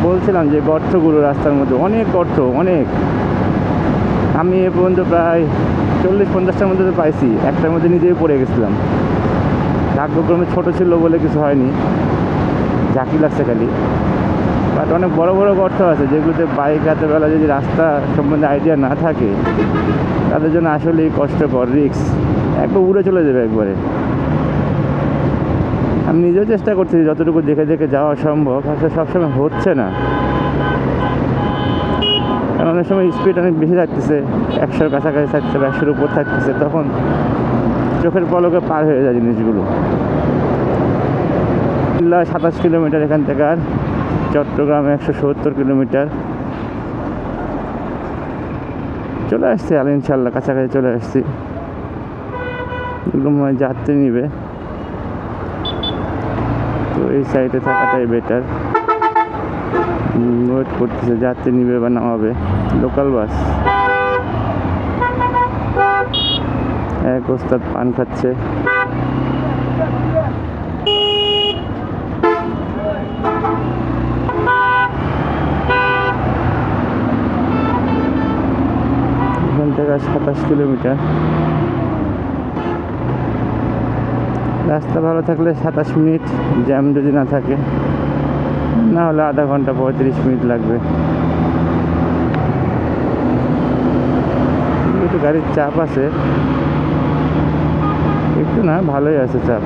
বলছিলাম যে গর্তগুলো রাস্তার মধ্যে অনেক গর্ত, অনেক। আমি এ পর্যন্ত প্রায় 40-50টার মধ্যে তো পাইছি, একটার মধ্যে নিজেই পড়ে গেছিলাম। ভাগ্যক্রমে ছোট ছিল বলে কিছু হয়নি, ঝাঁকি লাগছে খালি। বাট অনেক বড় বড় গর্ত আছে যেগুলোতে বাইক রাতেরবেলা যদি রাস্তা সম্বন্ধে আইডিয়া না থাকে তাদের জন্য আসলেই কষ্টকর, রিস্ক, একবার উড়ে চলে যাবে একবারে। আমি নিজেও চেষ্টা করছি যতটুকু দেখে দেখে যাওয়া সম্ভব, আসলে সবসময় হচ্ছে না, কারণ অনেক সময় স্পিড অনেক বেশি থাকতেছে, 100-র কাছাকাছি থাকছে বা 100-র উপর থাকতেছে, তখন চোখের পলকে পার হয়ে যায় জিনিসগুলো। 27 কিলোমিটার এখান থেকে, আর চট্টগ্রাম 170 কিলোমিটার। চলে আসছি আর ইনশাল্লাহ কাছাকাছি চলে আসছি। এগুলো মনে হয় যাত্রী নিবে, তো এই সাইডে থাকাটাই বেটার। ওয়েট করতেছে যাত্রী নিবে বা নামাবে। লোকাল বাস, এক ওস্তাদ পান খাচ্ছে। এখান থেকে 27 কিলোমিটার। রাস্তা ভালো থাকলে 27 মিনিট, জ্যাম যদি না থাকে, না হলে আধা ঘন্টা 35 মিনিট লাগবে। একটু গাড়ির চাপ আছে, একটু না, ভালোই আছে চাপ।